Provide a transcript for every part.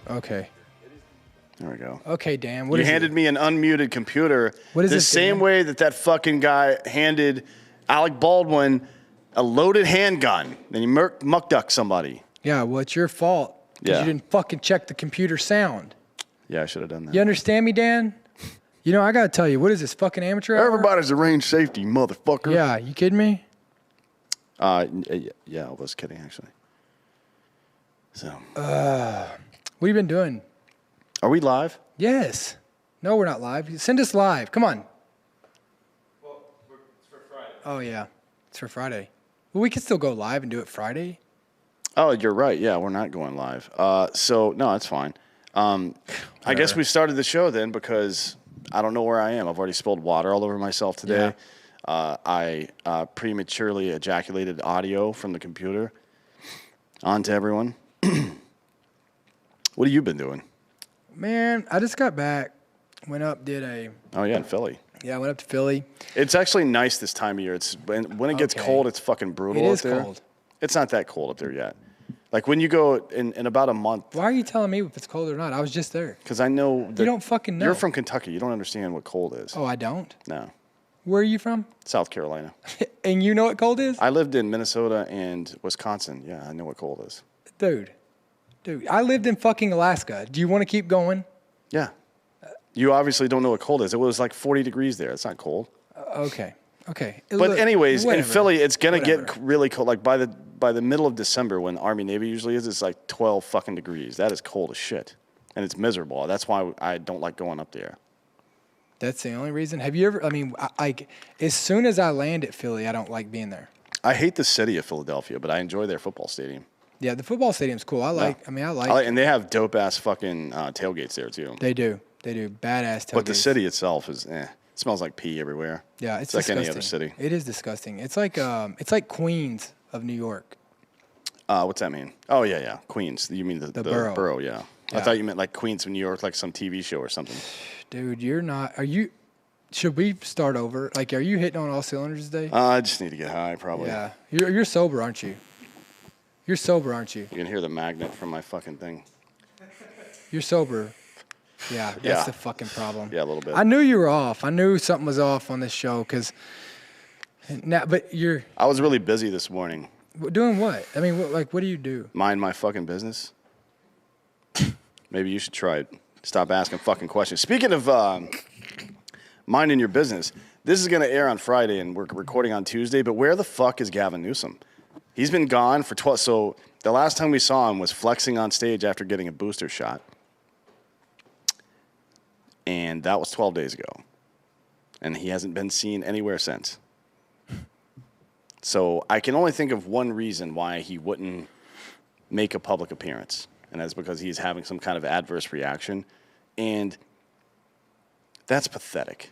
Okay. There we go. Okay, Dan. You handed me an unmuted computer. What is the it? The same way that fucking guy handed Alec Baldwin a loaded handgun. Then he muck ducked somebody. Yeah, well, it's your fault. Because you didn't fucking check the computer sound. Yeah, I should have done that. You understand me, Dan? You know, I got to tell you, what is this, fucking amateur hour? Everybody's a range safety, motherfucker. Yeah, you kidding me? Yeah, I was kidding, actually. So. What have you been doing? Are we live? Yes. No, we're not live. Send us live. Come on. Well, it's for Friday. Oh, yeah. It's for Friday. Well, we could still go live and do it Friday. Oh, you're right. Yeah, we're not going live. So, no, it's fine. I guess we started the show then because I don't know where I am. I've already spilled water all over myself today. Yeah. I prematurely ejaculated audio from the computer onto everyone. What have you been doing? Man, I just got back. Went up, did a... Oh, yeah, in Philly. Yeah, I went up to Philly. It's actually nice this time of year. It's when it gets cold, it's fucking brutal up there. It is cold. It's not that cold up there yet. Like when you go in about a month. Why are you telling me if it's cold or not? I was just there. Because I know that you don't fucking know. You're from Kentucky. You don't understand what cold is. Oh, I don't? No. Where are you from? South Carolina. And you know what cold is? I lived in Minnesota and Wisconsin. Yeah, I know what cold is. Dude, I lived in fucking Alaska. Do you want to keep going? Yeah. You obviously don't know what cold is. It was like 40 degrees there. It's not cold. Okay. But anyways, whatever. In Philly, it's going to get really cold. Like by the middle of December when Army Navy usually is, it's like 12 fucking degrees. That is cold as shit. And it's miserable. That's why I don't like going up there. That's the only reason. Have you ever, as soon as I land at Philly, I don't like being there. I hate the city of Philadelphia, but I enjoy their football stadium. Yeah, the football stadium's cool. I like. And they have dope-ass fucking tailgates there, too. They do. Badass tailgates. But the city itself is, It smells like pee everywhere. Yeah, it's like disgusting. any other city. It is disgusting. It's like Queens of New York. What's that mean? Oh, yeah. Queens. You mean the borough, yeah. I thought you meant like Queens of New York, like some TV show or something. Dude, you're not. Are you? Should we start over? Like, are you hitting on all cylinders today? I just need to get high, probably. Yeah. You're sober, aren't you? You're sober, aren't you? You can hear the magnet from my fucking thing. You're sober. Yeah, that's the fucking problem. Yeah, a little bit. I knew you were off. I knew something was off on this show because now, but you're. I was really busy this morning. Doing what? I mean, what do you do? Mind my fucking business. Maybe you should try it. Stop asking fucking questions. Speaking of minding your business, this is going to air on Friday and we're recording on Tuesday, but where the fuck is Gavin Newsom? He's been gone for 12. So the last time we saw him was flexing on stage after getting a booster shot. And that was 12 days ago. And he hasn't been seen anywhere since. So I can only think of one reason why he wouldn't make a public appearance. And that's because he's having some kind of adverse reaction. And that's pathetic.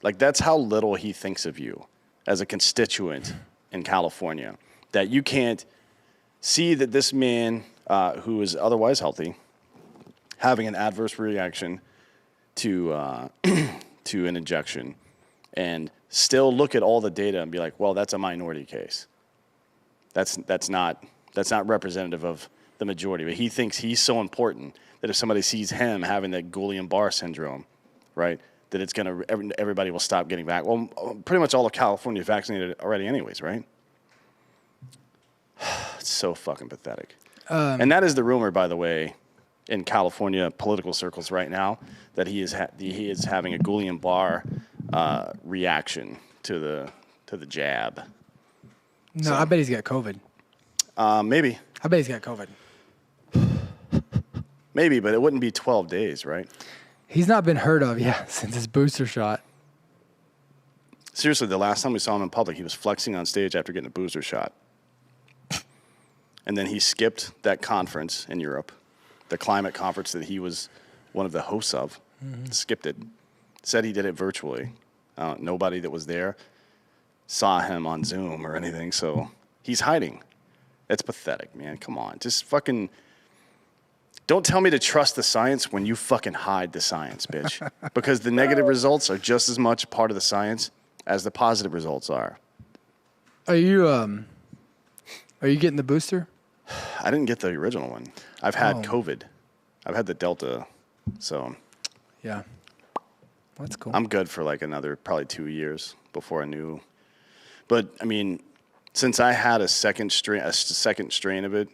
Like, that's how little he thinks of you as a constituent in California. That you can't see that this man, who is otherwise healthy, having an adverse reaction to an injection, and still look at all the data and be like, well, that's a minority case. That's not representative of the majority. But he thinks he's so important that if somebody sees him having that Guillain-Barré syndrome, right, that it's everybody will stop getting back. Well, pretty much all of California is vaccinated already anyways, right? It's so fucking pathetic. And that is the rumor, by the way, in California political circles right now, that he is having a Guillain-Barré reaction to the jab. No, so, I bet he's got COVID. Maybe. I bet he's got COVID. Maybe, but it wouldn't be 12 days, right? He's not been heard of, since his booster shot. Seriously, the last time we saw him in public, he was flexing on stage after getting a booster shot. And then he skipped that conference in Europe, the climate conference that he was one of the hosts of. Mm-hmm. Skipped it. Said he did it virtually. Nobody that was there saw him on Zoom or anything, so he's hiding. That's pathetic, man. Come on. Just fucking... Don't tell me to trust the science when you fucking hide the science, bitch. Because the negative results are just as much part of the science as the positive results are. Are you getting the booster? I didn't get the original one. I've had COVID. I've had the Delta, so Yeah. That's cool. I'm good for like another probably 2 years before I knew. But I mean, since I had a second strain of it,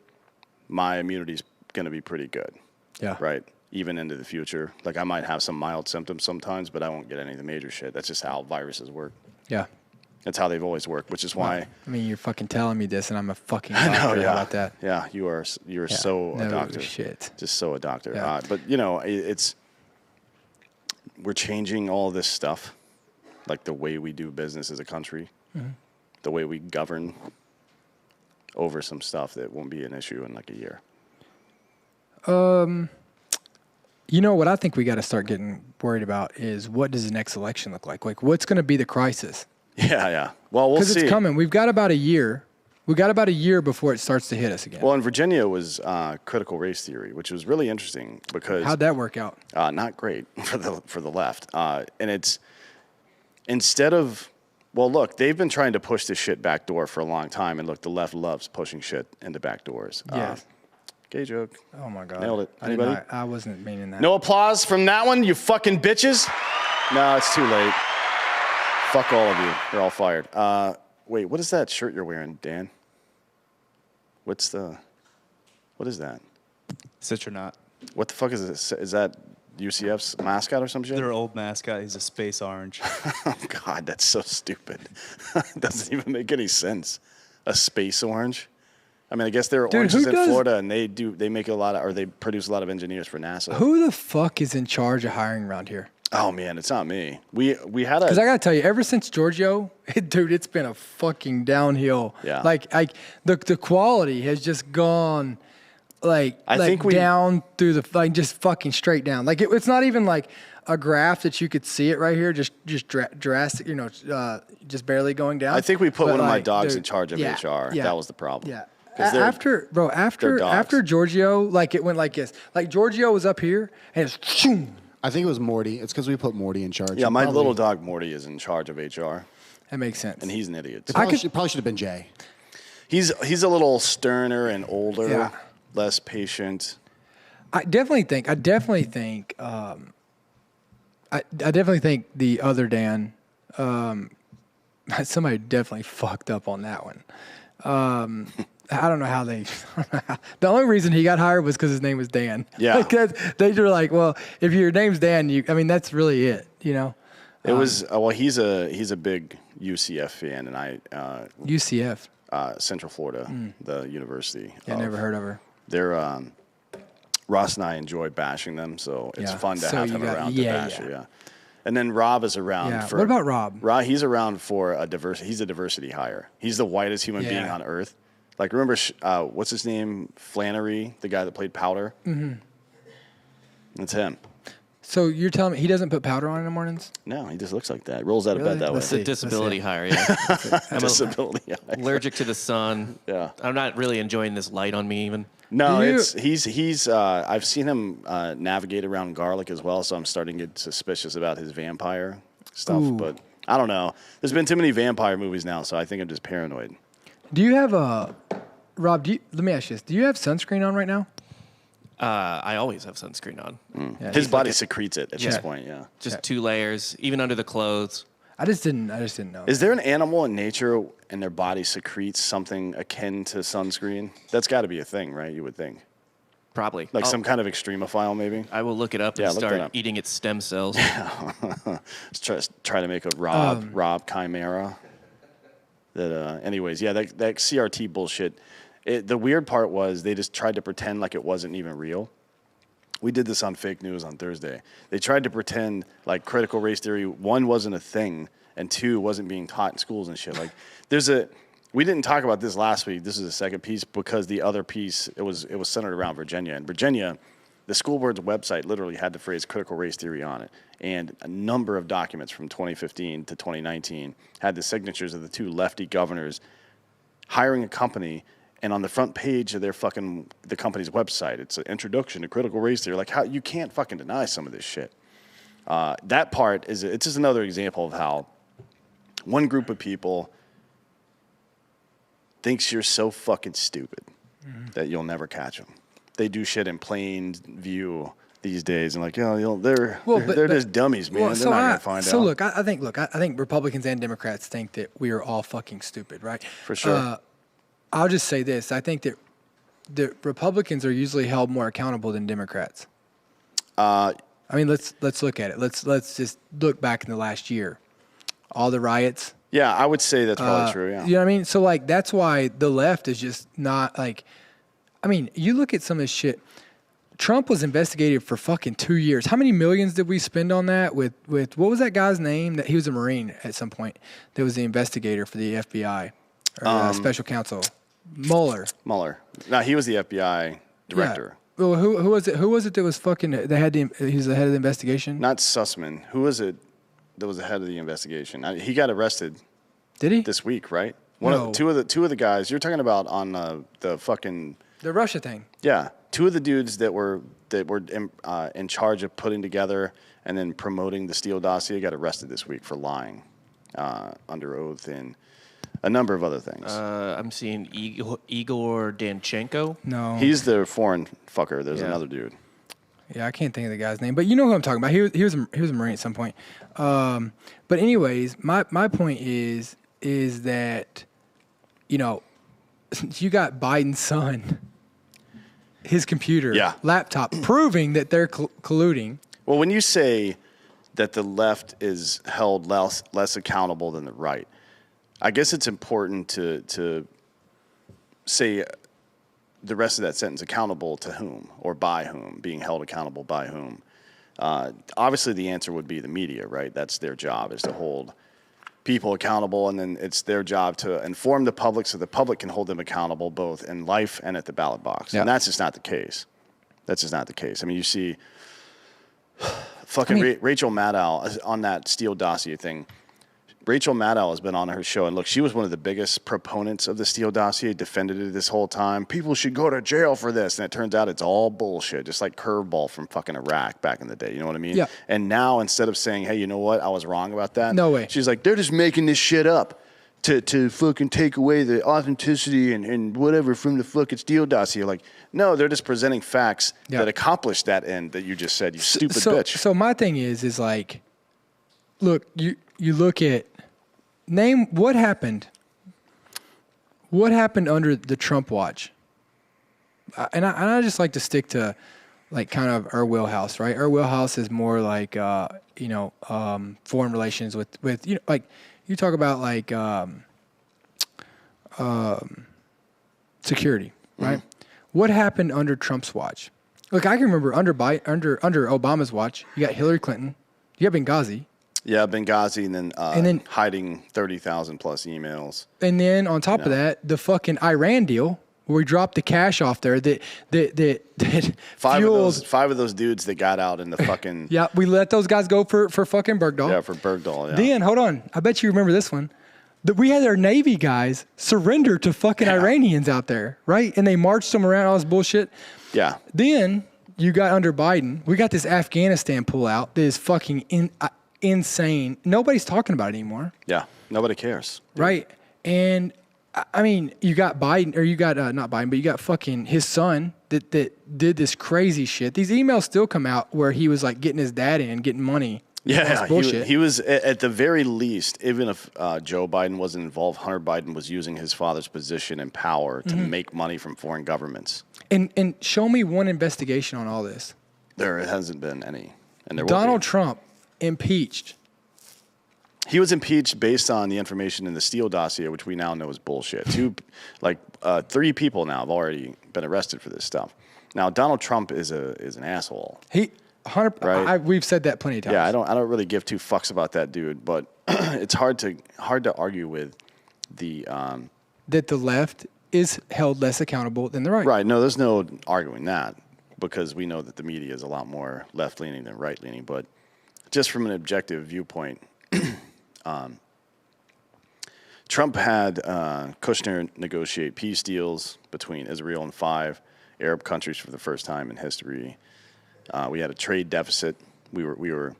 my immunity's gonna be pretty good. Yeah. Right. Even into the future. Like I might have some mild symptoms sometimes, but I won't get any of the major shit. That's just how viruses work. Yeah. That's how they've always worked, which is why. I mean, you're fucking telling me this, and I'm a fucking I doctor. know, yeah. How about that? Yeah, you're so a No doctor. shit. Just so a doctor. Yeah. But we're changing all this stuff, like the way we do business as a country, the way we govern over some stuff that won't be an issue in like a year. You know what I think we got to start getting worried about is what does the next election look like? Like, what's going to be the crisis? Yeah, yeah. Well, we'll see. Because it's coming. We've got about a year. We got about a year before it starts to hit us again. Well, in Virginia was critical race theory, which was really interesting because How'd that work out? not great for the left. And it's instead of look, they've been trying to push this shit back door for a long time, and look, the left loves pushing shit into back doors. Yes. Gay joke. Oh my god. Nailed it. I didn't Anybody? know- I wasn't meaning that. No applause from that one, you fucking bitches. No, it's too late. Fuck all of you. You're all fired. Wait, what is that shirt you're wearing, Dan? What is that? Citronaut. What the fuck is this? Is that UCF's mascot or some shit? Their old mascot. He's a space orange. Oh, God, that's so stupid. Doesn't even make any sense. A space orange? I mean, I guess there are oranges in Florida, and they make they produce a lot of engineers for NASA. Who the fuck is in charge of hiring around here? Oh, man, it's not me. We had Because I got to tell you, ever since Giorgio, dude, it's been a fucking downhill. Yeah. Like the quality has just gone I think down through just fucking straight down. Like it's not even like a graph that you could see it right here, just drastic, just barely going down. I think we put But one of my like, dogs dude, in charge of HR. yeah, That was the problem. Yeah. 'Cause they're dogs. After Giorgio, like it went like this. Like Giorgio was up here and it's shoom. I think it was Morty. It's because we put Morty in charge. Yeah, my Probably- little dog Morty is in charge of HR, That makes sense. and he's an idiot. It probably, probably should have been Jay. He's a little sterner and older, Yeah. less patient. I definitely think the other Dan, somebody definitely fucked up on that one. I don't know how they. The only reason he got hired was because his name was Dan. Yeah. Like they were like, well, if your name's Dan, that's really it. It was he's a big UCF fan, and UCF. Central Florida, the university. Yeah, never heard of her. They're Ross and I enjoy bashing them, so it's Yeah. fun to So have you him got- around yeah, to bash yeah. it. Yeah. And then Rob is around Yeah. for. What about Rob? He's around for a diversity. He's a diversity hire. He's the whitest human being Yeah. on earth. Like, remember, what's his name? Flannery, the guy that played Powder? Mm-hmm. That's him. So you're telling me he doesn't put powder on in the mornings? No, he just looks like that. He rolls out of Really? bed that Let's way. see. Disability Let's hire, yeah. I'm Disability. allergic to the sun. Yeah. I'm not really enjoying this light on me even. No, Do you- he's I've seen him navigate around garlic as well, so I'm starting to get suspicious about his vampire stuff. Ooh. But I don't know. There's been too many vampire movies now, so I think I'm just paranoid. Do you have Rob? Let me ask you this: do you have sunscreen on right now? I always have sunscreen on. Yeah, His body secretes it at this Yeah. point, yeah. Just 2 layers, even under the clothes. I just didn't know. Is there an animal in nature and their body secretes something akin to sunscreen? That's got to be a thing, right? You would think. Probably. Like some kind of extremophile, maybe? I will look it up Yeah, and look that start up. eating its stem cells. Let's try to make a Rob Chimera. Anyways, yeah, that CRT bullshit. The weird part was they just tried to pretend like it wasn't even real. We did this on fake news on Thursday. They tried to pretend like critical race theory, 1, wasn't a thing, and 2, wasn't being taught in schools and shit. Like, we didn't talk about this last week. This is the second piece because the other piece, it was centered around Virginia. In Virginia, the school board's website literally had the phrase critical race theory on it. And a number of documents from 2015 to 2019 had the signatures of the 2 lefty governors hiring a company. And on the front page of the company's website, it's an introduction to critical race theory. Like, how you can't fucking deny some of this shit. That part it's just another example of how one group of people thinks you're so fucking stupid that you'll never catch them. they do shit in plain view these days, and like, they're just dummies, man. They're not gonna find out. So look, I think Republicans and Democrats think that we are all fucking stupid, right? For sure. I'll just say this: I think that the Republicans are usually held more accountable than Democrats. I mean, let's look at it. Let's just look back in the last year, all the riots. Yeah, I would say that's probably true. Yeah. You know what I mean? So like that's why the left is just not like. I mean, you look at some of this shit. Trump was investigated for fucking 2 years. How many millions did we spend on that? With what was that guy's name? That he was a Marine at some point. That was the investigator for the FBI or special counsel, Mueller. No, he was the FBI director. Yeah. Well, who was it? Who was it that was fucking? He was the head of the investigation. Not Sussman. Who was it that was the head of the investigation? He got arrested. Did he? This week, right? No. Two of the guys you're talking about on the fucking the Russia thing. Yeah, two of the dudes that were in charge of putting together and then promoting the Steele dossier got arrested this week for lying under oath and a number of other things. I'm seeing Igor Danchenko. No, he's the foreign fucker. There's another dude. Yeah, I can't think of the guy's name, but you know who I'm talking about. He was a Marine at some point. But anyways, my point is that, you know, you got Biden's son, his computer, laptop, proving that they're colluding. Well, when you say that the left is held less accountable than the right, I guess it's important to say the rest of that sentence: accountable to whom or by whom, being held accountable by whom. Obviously, the answer would be the media, right? That's their job, is to hold people accountable, and then it's their job to inform the public so the public can hold them accountable both in life and at the ballot box. And that's just not the case. That's just not the case. I mean, you see Rachel Maddow on that Steele dossier thing. Rachel Maddow has been on her show, and look, she was one of the biggest proponents of the Steele dossier, defended it this whole time. People should go to jail for this, and it turns out it's all bullshit, just like Curveball from fucking Iraq back in the day. You know what I mean? Yeah. And now, instead of saying, hey, you know what, I was wrong about that. No way. She's like, they're just making this shit up to fucking take away the authenticity and whatever from the fucking Steele dossier. Like, no, they're just presenting facts that accomplish that end that you just said, you stupid bitch. So my thing is like, look, you look at, name what happened. What happened under the Trump watch? And I just like to stick to like kind of our wheelhouse, right? Our wheelhouse is more like foreign relations with like you talk about like security, right? What happened under Trump's watch? Look, I can remember under Obama's watch, you got Hillary Clinton, you got Benghazi. Yeah, Benghazi, and then hiding 30,000 plus emails. And then on top of that, the fucking Iran deal where we dropped the cash off there that five of those dudes that got out in the fucking yeah, we let those guys go for fucking Bergdahl. Yeah, for Bergdahl. Yeah. Then hold on, I bet you remember this one. That we had our Navy guys surrender to fucking Iranians out there, right? And they marched them around all this bullshit. Yeah. Then you got under Biden, we got this Afghanistan pullout that is fucking insane. Nobody's talking about it anymore. Yeah, nobody cares. Right. And I mean, you got Biden, or you got not Biden, but you got fucking his son that did this crazy shit. These emails still come out where he was like getting his dad in, getting money. Yeah, he was at the very least, even if Joe Biden wasn't involved, Hunter Biden was using his father's position and power to make money from foreign governments. And show me one investigation on all this. There hasn't been any. And there Donald Trump impeached. He was impeached based on the information in the Steele dossier, which we now know is bullshit. 3 people now have already been arrested for this stuff. Now, Donald Trump is an asshole. We've said that plenty of times. Yeah, I don't really give 2 fucks about that dude, but it's hard to argue with the that the left is held less accountable than the right. Right. No, there's no arguing that, because we know that the media is a lot more left leaning than right leaning, but just from an objective viewpoint, Trump had Kushner negotiate peace deals between Israel and 5 Arab countries for the first time in history. We had a trade deficit. We were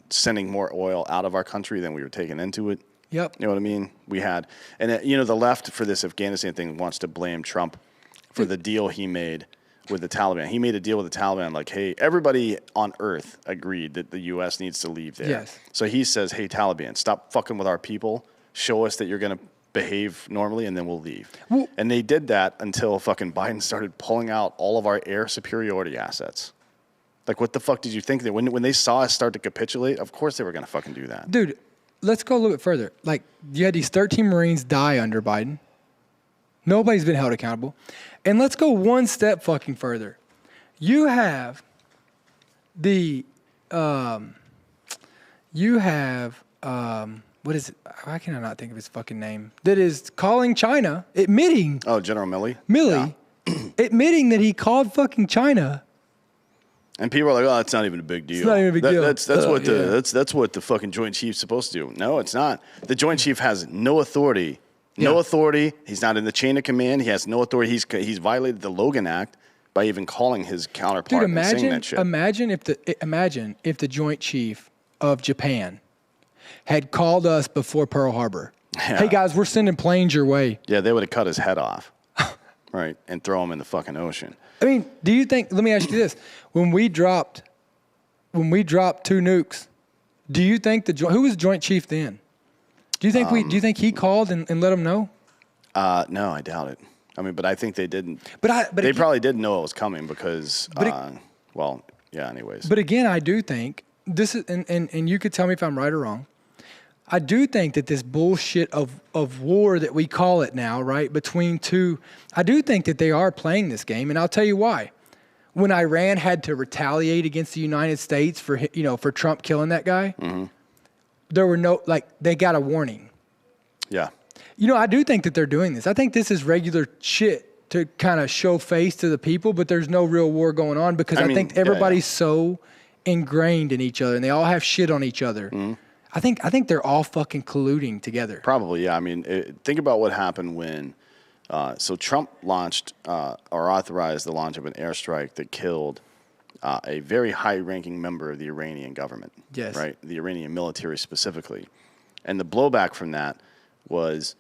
sending more oil out of our country than we were taking into it. Yep. You know what I mean? We had, and the left for this Afghanistan thing wants to blame Trump for the deal he made with the Taliban. He made a deal with the Taliban like, hey, everybody on Earth agreed that the U.S. needs to leave there. Yes. So he says, hey, Taliban, stop fucking with our people. Show us that you're going to behave normally, and then we'll leave. Well, and they did that until fucking Biden started pulling out all of our air superiority assets. Like, what the fuck did you think? That when they saw us start to capitulate, of course they were going to fucking do that. dude, let's go a little bit further. Like, you had these 13 Marines die under Biden. Nobody's been held accountable. And let's go one step fucking further. You have what is it? Why can I not think of his fucking name? That is calling China, admitting. Oh, General Milley? Milley, admitting that he called fucking China. And people are like, "Oh, it's not even a big deal." It's not even a big deal. That's what the fucking Joint Chief's supposed to do. No, it's not. The Joint Chief has no authority. No authority. He's not in the chain of command. He has no authority. He's violated the Logan Act by even calling his counterpart Dude, and saying that shit. imagine if the Joint Chief of Japan had called us before Pearl Harbor. Yeah. Hey guys, we're sending planes your way. Yeah, they would have cut his head off, right, and throw him in the fucking ocean. I mean, do you think? Let me ask you this: when we dropped 2 nukes, do you think who was Joint Chief then? Do you think he called and let them know? No, I doubt it. I mean, but I think they didn't. They probably didn't know it was coming because, anyways. But again, I do think this is, and you could tell me if I'm right or wrong. I do think that this bullshit of war that we call it now, right, between two, I do think that they are playing this game, and I'll tell you why. When Iran had to retaliate against the United States for Trump killing that guy, there were they got a warning. Yeah. I do think that they're doing this. I think this is regular shit to kind of show face to the people, but there's no real war going on because I think everybody's so ingrained in each other, and they all have shit on each other. I think they're all fucking colluding together. Probably, yeah. I mean, think about what happened when so Trump launched or authorized the launch of an airstrike that killed a very high-ranking member of the Iranian government. Yes. Right? The Iranian military specifically. And the blowback from that was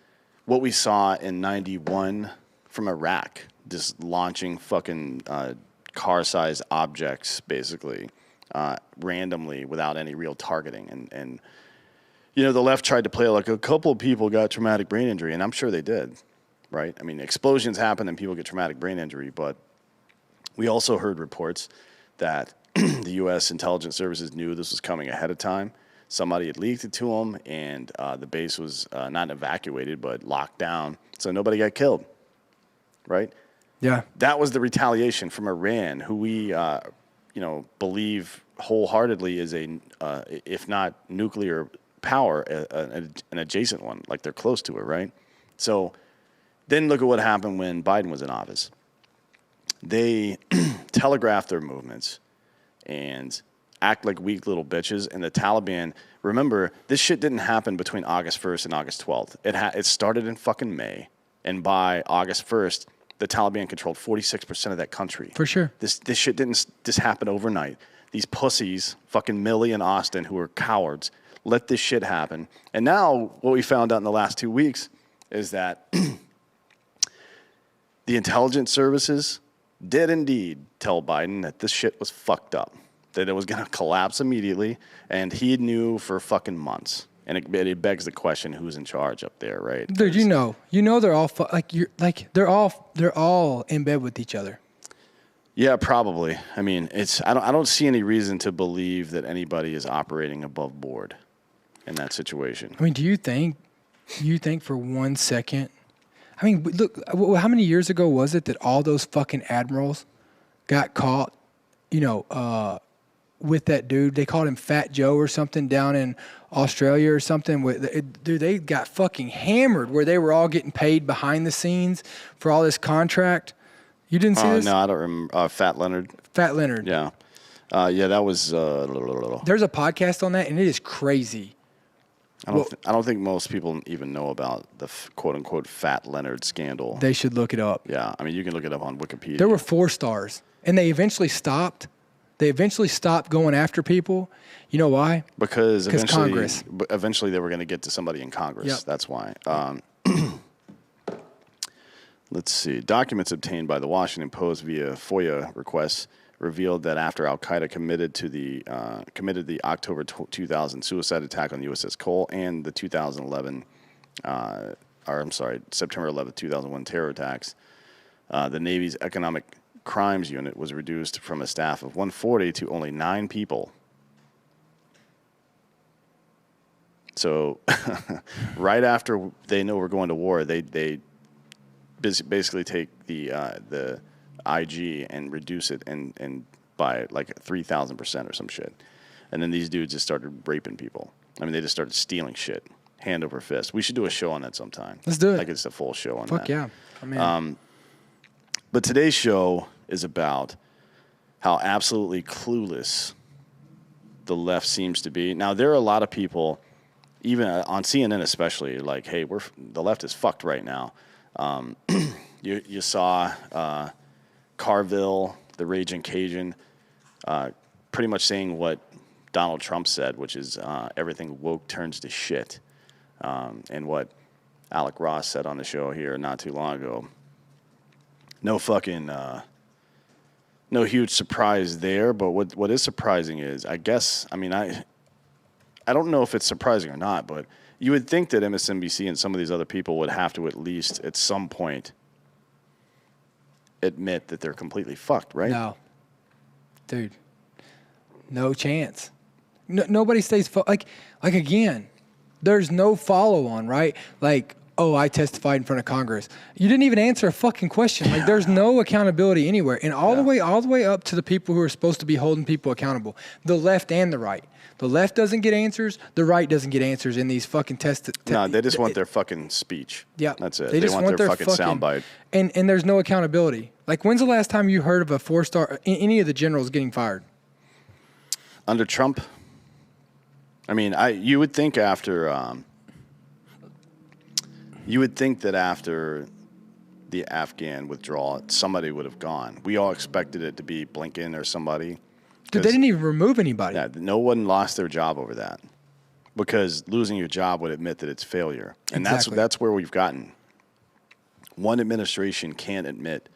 what we saw in 91 from Iraq, just launching fucking car-sized objects, basically, randomly without any real targeting. And the left tried to play like a couple of people got traumatic brain injury, and I'm sure they did, right? I mean, explosions happen and people get traumatic brain injury, but we also heard reports that the U.S. intelligence services knew this was coming ahead of time. Somebody had leaked it to them, and the base was not evacuated, but locked down, so nobody got killed, right? Yeah. That was the retaliation from Iran, who we, believe wholeheartedly is if not nuclear power, an adjacent one, like they're close to it, right? So then look at what happened when Biden was in office. They telegraphed their movements and act like weak little bitches. And the Taliban, remember, this shit didn't happen between August 1st and August 12th. It started in fucking May. And by August 1st, the Taliban controlled 46% of that country. For sure. This shit didn't just happen overnight. These pussies, fucking Milley and Austin, who are cowards, let this shit happen. And now what we found out in the last 2 weeks is that the intelligence services did indeed tell Biden that this shit was fucked up, that it was going to collapse immediately, and he knew for fucking months. And it begs the question, who's in charge up there, right? Dude, they're all they're all in bed with each other. Yeah, probably. I mean, I don't see any reason to believe that anybody is operating above board in that situation. I mean, do you think for 1 second? I mean, look, how many years ago was it that all those fucking admirals got caught, with that dude? They called him Fat Joe or something down in Australia or something. Dude, they got fucking hammered where they were all getting paid behind the scenes for all this contract. You didn't see this? No, I don't remember. Fat Leonard. Fat Leonard. Yeah. That was... There's a podcast on that, and it is crazy. I don't think most people even know about the quote-unquote Fat Leonard scandal. They should look it up. Yeah, I mean, you can look it up on Wikipedia. There were 4 stars, and they eventually stopped. They eventually stopped going after people. You know why? Because Congress. Eventually they were going to get to somebody in Congress. Yep. That's why. Let's see. Documents obtained by the Washington Post via FOIA requests revealed that after Al Qaeda committed the October 2000 suicide attack on the USS Cole and the September 11, 2001 terror attacks, the Navy's Economic Crimes Unit was reduced from a staff of 140 to only 9 people. So, right after they know we're going to war, they basically take the IG and reduce it and by like 3,000% or some shit. And then these dudes just started raping people. I mean, they just started stealing shit, hand over fist. We should do a show on that sometime. Let's do it. Like it's a full show on Fuck that. yeah. I mean, But today's show is about how absolutely clueless the left seems to be. Now, there are a lot of people, even on CNN especially, like, hey, the left is fucked right now. You saw Carville, the Raging Cajun, pretty much saying what Donald Trump said, which is everything woke turns to shit, and what Alec Ross said on the show here not too long ago. No huge surprise there, but what is surprising is, I don't know if it's surprising or not, but you would think that MSNBC and some of these other people would have to at least at some point admit that they're completely fucked, right? no. Dude. No chance. Nobody stays like again, there's no follow on, right? Like, oh, I testified in front of Congress. You didn't even answer a fucking question. Like, there's no accountability anywhere. And all the way up to the people who are supposed to be holding people accountable, the left and the right. The left doesn't get answers. The right doesn't get answers in these fucking tests. No, they just want their fucking speech. Yeah. That's it. They just want their fucking soundbite. And there's no accountability. Like, when's the last time you heard of a 4-star, any of the generals getting fired? Under Trump? I mean, you would think after... You would think that after the Afghan withdrawal, somebody would have gone. We all expected it to be Blinken or somebody. Dude, they didn't even remove anybody. Yeah, no one lost their job over that, because losing your job would admit that it's failure. And Exactly. that's where we've gotten. One administration can't admit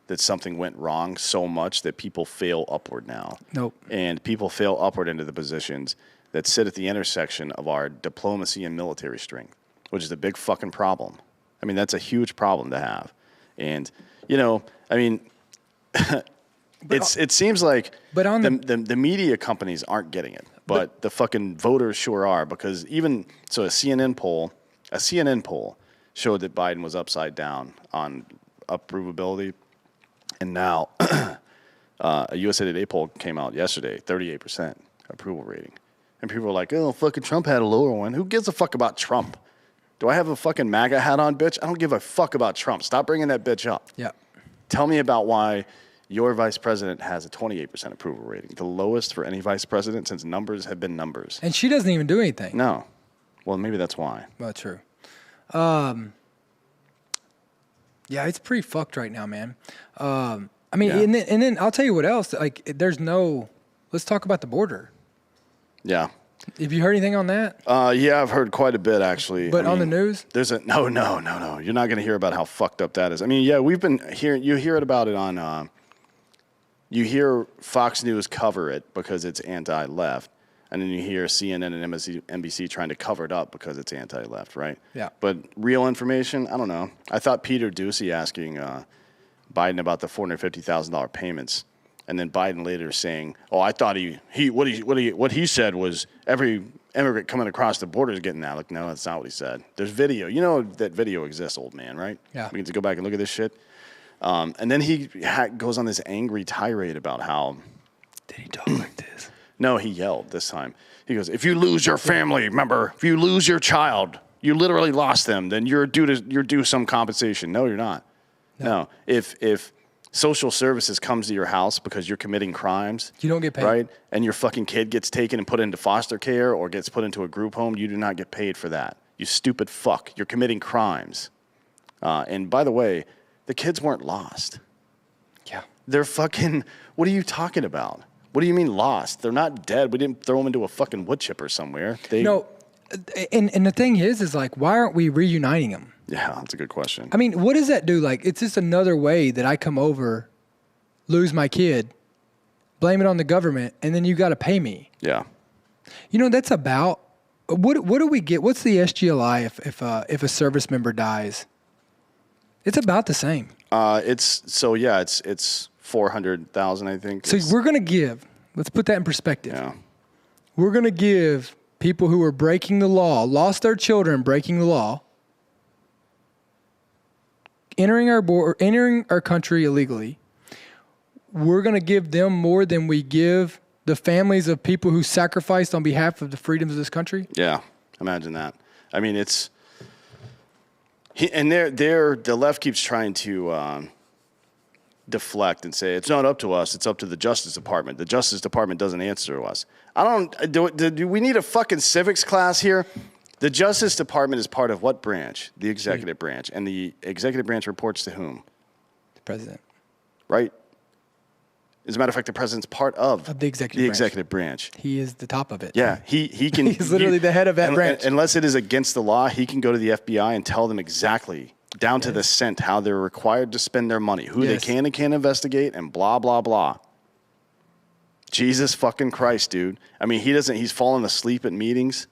that something went wrong so much that people fail upward now. Nope. And people fail upward into the positions that sit at the intersection of our diplomacy and military strength, which is a big fucking problem. I mean, that's a huge problem to have. And, I mean, it seems like the media companies aren't getting it, but the fucking voters sure are, because a CNN poll showed that Biden was upside down on approvability. And now a USA Today poll came out yesterday, 38% approval rating. And people are like, oh, fucking Trump had a lower one. Who gives a fuck about Trump? Do I have a fucking MAGA hat on, bitch? I don't give a fuck about Trump. Stop bringing that bitch up. Yeah. Tell me about why your vice president has a 28% approval rating, the lowest for any vice president since numbers have been numbers. And she doesn't even do anything. No. Well, maybe that's why. Well, true. Yeah, it's pretty fucked right now, man. I mean, Yeah. and then I'll tell you what else. Like, let's talk about the border. Yeah. Have you heard anything on that? Yeah, I've heard quite a bit, actually. But on the news? There's no. You're not going to hear about how fucked up that is. I mean, yeah, we've been hearing, you hear about it on, you hear Fox News cover it because it's anti-left, and then you hear CNN and NBC trying to cover it up because it's anti-left, right? Yeah. But real information, I don't know. I thought Peter Doocy asking Biden about the $450,000 payments, and then Biden later saying, "Oh, I thought what he said was every immigrant coming across the border is getting that." Like, no, that's not what he said. There's video. You know that video exists, old man, right? Yeah. We get to go back and look at this shit. And then he goes on this angry tirade about how. Did he talk like this? No, he yelled this time. He goes, "If you lose your family member, if you lose your child, you literally lost them, then you're due some compensation." No, you're not. No. If social services comes to your house because you're committing crimes, You don't get paid. right? And your fucking kid gets taken and put into foster care or gets put into a group home, you do not get paid for that. You stupid fuck. You're committing crimes. And by the way, the kids weren't lost. Yeah. They're fucking, what are you talking about? What do you mean lost? They're not dead. We didn't throw them into a fucking wood chipper somewhere. No, And the thing is like, why aren't we reuniting them? Yeah, that's a good question. I mean, what does that do? Like, it's just another way that I come over, lose my kid, blame it on the government, and then you got to pay me. Yeah. You know, that's about what do we get? What's the SGLI if a service member dies? It's about the same. It's 400,000, I think. So we're gonna give. Let's put that in perspective. Yeah. We're gonna give people who are breaking the law, lost their children breaking the law, entering our country illegally. We're gonna give them more than we give the families of people who sacrificed on behalf of the freedoms of this country. Yeah, imagine that. I mean, the left keeps trying to deflect and say it's not up to us; it's up to the Justice Department. The Justice Department doesn't answer to us. Do we need a fucking civics class here? The Justice Department is part of what branch? The executive branch, and the executive branch reports to whom? The president. Right. As a matter of fact, the president's part of the executive branch. He is the top of it. Yeah, he can. He's literally the head of that branch. Unless it is against the law, he can go to the FBI and tell them exactly, down to the cent, how they're required to spend their money, who they can and can't investigate, and blah, blah, blah. Jesus fucking Christ, dude. I mean, he's falling asleep at meetings,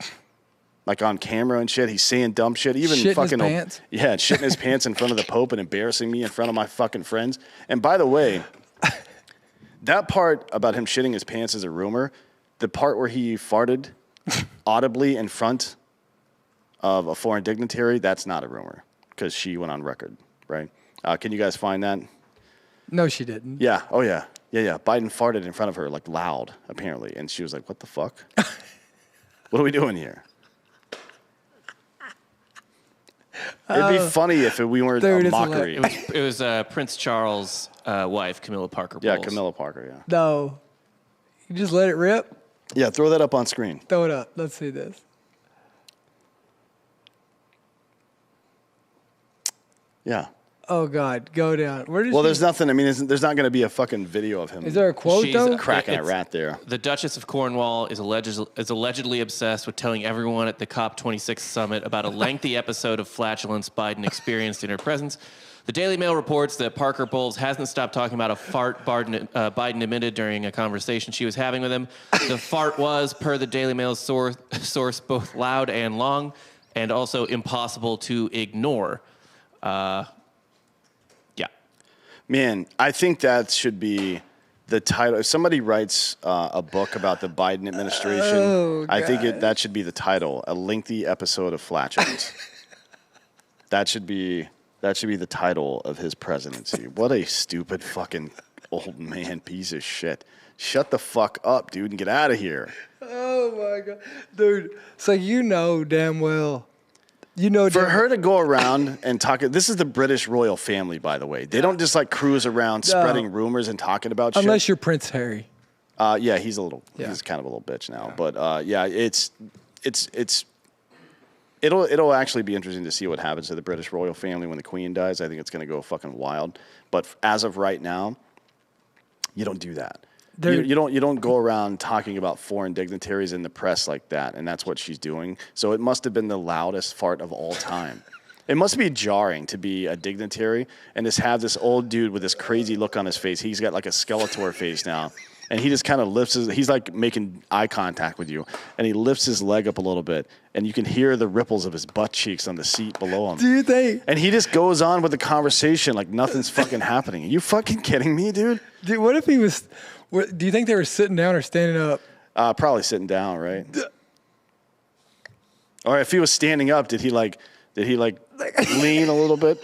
like on camera and shit. He's saying dumb shit. Even shitting fucking his pants. Yeah, shitting his pants in front of the Pope and embarrassing me in front of my fucking friends. And by the way, that part about him shitting his pants is a rumor. The part where he farted audibly in front of a foreign dignitary, that's not a rumor because she went on record, right? Can you guys find that? No, she didn't. Yeah. Oh, yeah. Yeah. Biden farted in front of her, like loud, apparently. And she was like, what the fuck? What are we doing here? It'd be funny if we weren't a mockery. It was Prince Charles' wife, Camilla Parker Bowles. Yeah, Camilla Parker, yeah. No. You just let it rip? Yeah, throw that up on screen. Throw it up. Let's see this. Yeah. Oh, God. Go down. There's nothing. I mean, there's not going to be a fucking video of him. Is there a quote, though? Cracking a rat there. The Duchess of Cornwall is allegedly obsessed with telling everyone at the COP26 summit about a lengthy episode of flatulence Biden experienced in her presence. The Daily Mail reports that Parker Bowles hasn't stopped talking about a fart Biden admitted during a conversation she was having with him. The fart was, per the Daily Mail's source, both loud and long, and also impossible to ignore. Man, I think that should be the title. If somebody writes a book about the Biden administration, I think that should be the title: a lengthy episode of flatulence. That should be the title of his presidency. What a stupid fucking old man piece of shit. Shut the fuck up, dude, and get out of here. Oh my God, dude. So damn well. For her to go around and talk, this is the British royal family, by the way. They don't just like cruise around spreading rumors and talking about shit. Unless you're Prince Harry. Yeah, he's kind of a little bitch now. Yeah. But it'll actually be interesting to see what happens to the British royal family when the Queen dies. I think it's going to go fucking wild. But as of right now, you don't do that. You don't go around talking about foreign dignitaries in the press like that, and that's what she's doing. So it must have been the loudest fart of all time. It must be jarring to be a dignitary and just have this old dude with this crazy look on his face. He's got like a Skeletor face now, and he just kind of he's like making eye contact with you, and he lifts his leg up a little bit, and you can hear the ripples of his butt cheeks on the seat below him. Do you think? And he just goes on with the conversation like nothing's fucking happening. Are you fucking kidding me, dude? Dude, what if he was... Do you think they were sitting down or standing up? Probably sitting down, right? Or if he was standing up, did he lean a little bit?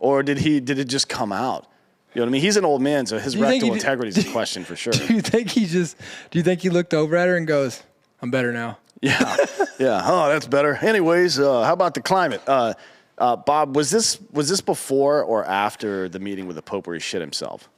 Or did it just come out? You know what I mean? He's an old man, so his rectal integrity is in question for sure. Do you think he looked over at her and goes, "I'm better now"? Yeah. Yeah. Oh, that's better. Anyways, how about the climate? Bob, was this before or after the meeting with the Pope where he shit himself?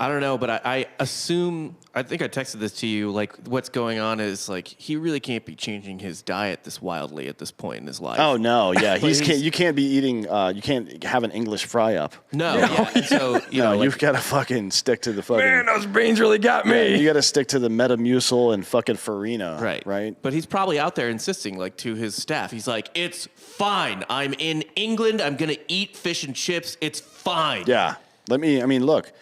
I don't know, but I assume, I think I texted this to you, like what's going on is like he really can't be changing his diet this wildly at this point in his life. Oh no, yeah, you can't be eating. You can't have an English fry up. No, yeah. And so You've got to fucking stick to the fucking. Man, those beans really got me. You got to stick to the Metamucil and fucking Farina. Right. But he's probably out there insisting, like, to his staff. He's like, "It's fine. I'm in England. I'm gonna eat fish and chips. It's fine." Yeah. Look,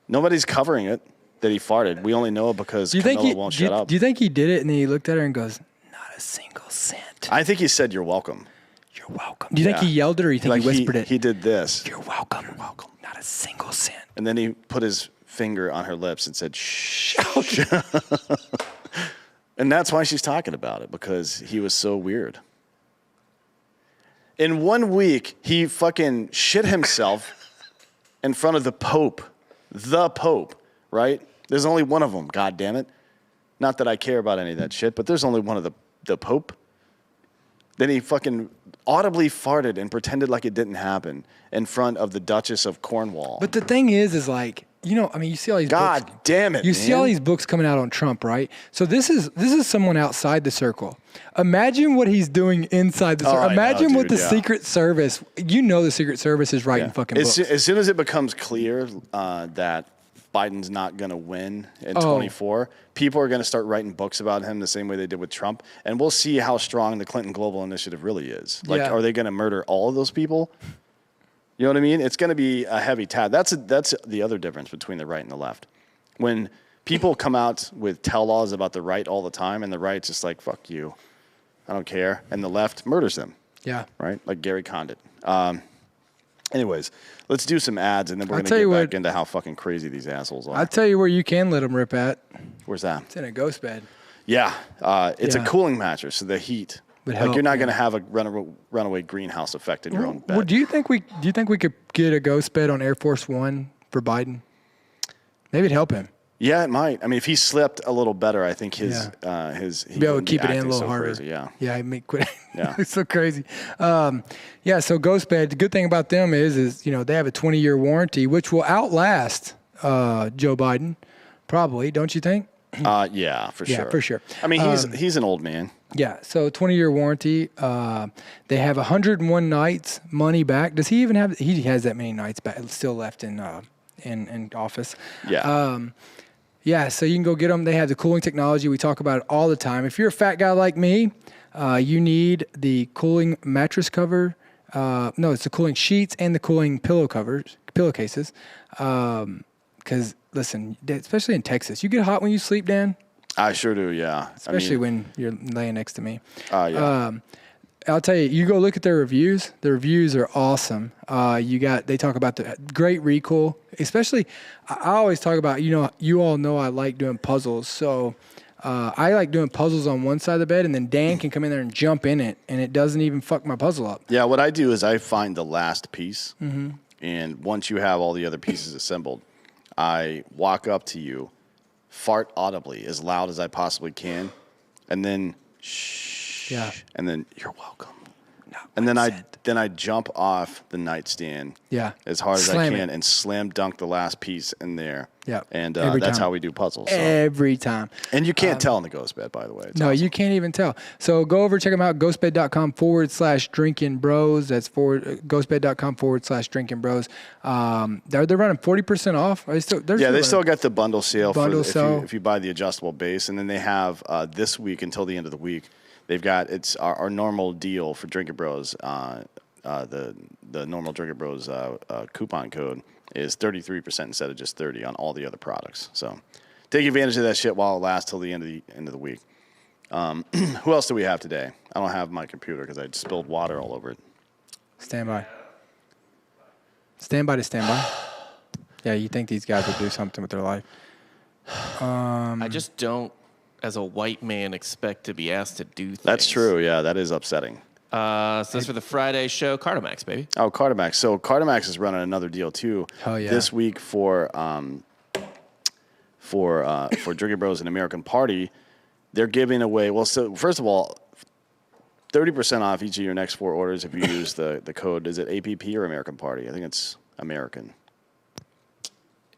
nobody's covering it that he farted. We only know it because Camilla won't shut up. Do you think he did it and then he looked at her and goes, "Not a single cent." I think he said, "You're welcome." You're welcome. Do you think he yelled it or you think he whispered it? He did this. You're welcome. You're welcome. Not a single cent. And then he put his finger on her lips and said, "Shh." And that's why she's talking about it, because he was so weird. In 1 week, he fucking shit himself in front of the Pope. The Pope, right? There's only one of them, God damn it. Not that I care about any of that shit, but there's only one of the Pope. Then he fucking audibly farted and pretended like it didn't happen in front of the Duchess of Cornwall. But the thing is like, you see all these God books. damn it, You man. see all these books coming out on Trump, right? So this is someone outside the circle. Imagine what he's doing inside the circle. I know, Imagine what dude, the yeah. Secret Service, the Secret Service is writing fucking books. As soon as it becomes clear that Biden's not going to win in 24, people are going to start writing books about him the same way they did with Trump. And we'll see how strong the Clinton Global Initiative really is. Like, are they going to murder all of those people? You know what I mean? It's going to be a heavy task. That's the other difference between the right and the left. When people come out with tell-alls about the right all the time, and the right's just like, fuck you, I don't care, and the left murders them. Yeah. Right? Like Gary Condit. Anyways, let's do some ads, and then we're going tell to you get what- back into how fucking crazy these assholes are. I'll tell you where you can let them rip at. Where's that? It's in a ghost bed. Yeah. It's a Yeah. cooling mattress, so the heat. Would Like, help, you're not yeah. going to have a runaway greenhouse effect in your own bed. Well, do you think we could get a ghost bed on Air Force One for Biden? Maybe it'd help him. Yeah, it might. I mean, if he slept a little better, I think he'd Be able to wouldn't be keep it in a acting little so harder. crazy, yeah. Yeah, I mean, quit. Yeah. It's so crazy. So ghost bed. The good thing about them is they have a 20-year warranty, which will outlast Joe Biden, probably. Don't you think? Yeah, for sure. Yeah, for sure. I mean, he's an old man. Yeah. So 20-year warranty. They have 101 nights money back. Does he even have? He has that many nights back still left in office. Yeah. Yeah, so you can go get them. They have the cooling technology. We talk about it all the time. If you're a fat guy like me, you need the cooling mattress cover. No, it's the cooling sheets and the cooling pillowcases. Because, listen, especially in Texas, you get hot when you sleep, Dan? I sure do, yeah. Especially when you're laying next to me. Yeah. I'll tell you, you go look at their reviews. The reviews are awesome. They talk about the great recoil, especially. I always talk about, you all know I like doing puzzles. So I like doing puzzles on one side of the bed, and then Dan can come in there and jump in it, and it doesn't even fuck my puzzle up. Yeah, what I do is I find the last piece, Mm-hmm. and once you have all the other pieces assembled, I walk up to you, fart audibly as loud as I possibly can, and then shh, and then you're welcome. No, And then I jump off the nightstand as hard as I Slam can it. and slam dunk the last piece in there. Yeah. And Every that's time. how we do puzzles. So. Every time. And you can't tell in the ghost bed, by the way. It's No, awesome. you can't even tell. So go over, check them out, ghostbed.com/drinking bros. That's ghostbed.com/drinking bros. They're running 40% off. They still got the bundle sale Bundle sale. if you buy the adjustable base. And then they have this week until the end of the week, they've got our normal deal for Drinking Bros. The normal Drinking Bros coupon code is 33% instead of just 30 on all the other products. So take advantage of that shit while it lasts till the end of the week. Who else do we have today? I don't have my computer because I spilled water all over it. Stand by. Stand by to stand by. Yeah, you think these guys would do something with their life. I just don't, as a white man, expect to be asked to do things. That's true. Yeah, that is upsetting. So that's for the Friday show. Cardomax, baby. Oh, Cardomax. So Cardomax is running another deal too. Hell yeah. This week for Drinking Bros and American Party, they're giving away. Well, so first of all, 30% off each of your next 4 orders if you use the code. Is it APP or American Party? I think it's American.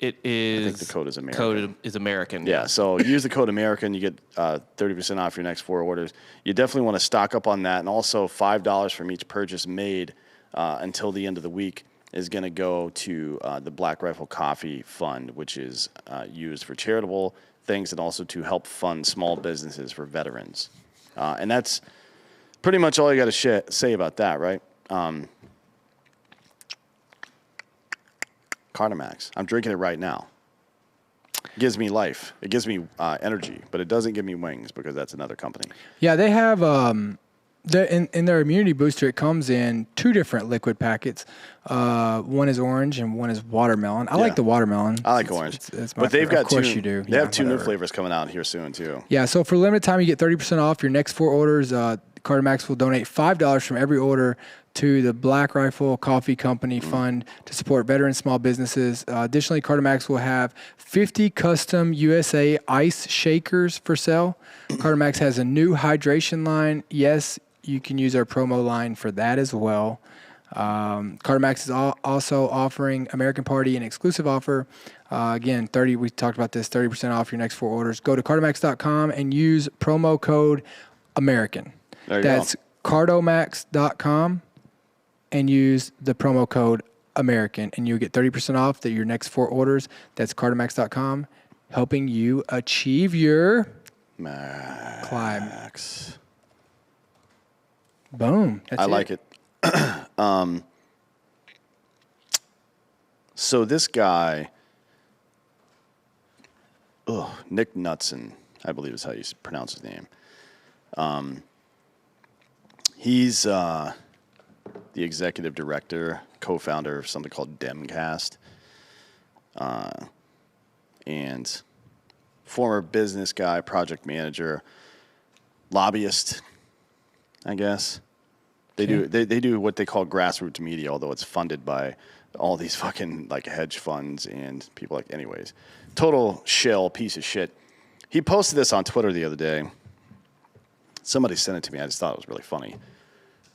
It is. I think the code is American. Code is American. Yeah, so use the code American. You get 30% off your next 4 orders. You definitely want to stock up on that. And also $5 from each purchase made until the end of the week is going to go to the Black Rifle Coffee Fund, which is used for charitable things and also to help fund small businesses for veterans. And that's pretty much all you got to say about that, right? Cardimax. I'm drinking it right now. It gives me life. It gives me energy, but it doesn't give me wings because that's another company. Yeah, they have in their immunity booster. It comes in 2 different liquid packets. One is orange and one is watermelon. I like the watermelon. I like orange, it's my but they've favorite. got of course two. you do. They have 2 new flavors coming out here soon too. Yeah, so for limited time, you get 30% off your next 4 orders. Cardimax will donate $5 from every order to the Black Rifle Coffee Company Fund to support veteran small businesses. Additionally, Cardimax will have 50 custom USA ice shakers for sale. Cardimax has a new hydration line. Yes, you can use our promo line for that as well. Cardimax is also offering American Party an exclusive offer. Again, we talked about this, 30% off your next 4 orders. Go to cardimax.com and use promo code American. That's cardomax.com and use the promo code American, and you'll get 30% off your next 4 orders. That's cardomax.com, helping you achieve your climb. Boom. That's I like it. So this guy, Nick Knudsen, I believe is how you pronounce his name. He's the executive director, co-founder of something called Demcast, and former business guy, project manager, lobbyist, I guess. They do what they call grassroots media, although it's funded by all these fucking like hedge funds and people like. Anyways, total shill, piece of shit. He posted this on Twitter the other day. Somebody sent it to me. I just thought it was really funny.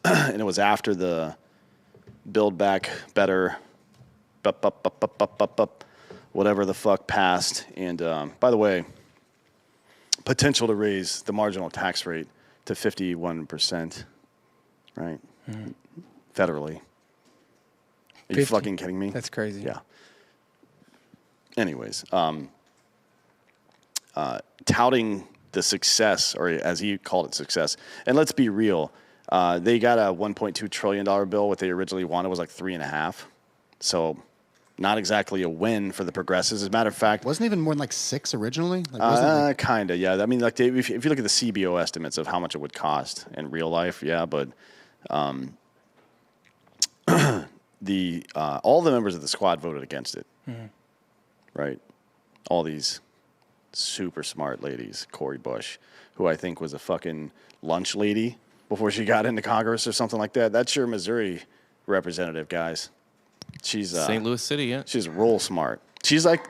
And it was after the Build Back Better, whatever the fuck passed. And by the way, potential to raise the marginal tax rate to 51%, right? Mm-hmm. Federally. Are you fucking kidding me? That's crazy. Yeah. Anyways, touting the success, or as he called it, success. And let's be real. They got a $1.2 trillion bill. What they originally wanted was like 3.5. So not exactly a win for the progressives. As a matter of fact, Wasn't even more than like 6 originally? Like, kind of, yeah. I mean, like if you look at the CBO estimates of how much it would cost in real life, yeah. But all the members of the squad voted against it, right? All these super smart ladies, Cori Bush, who I think was a fucking lunch lady before she got into Congress or something like that. That's your Missouri representative, guys. She's St. Louis City, yeah. She's real smart. She's like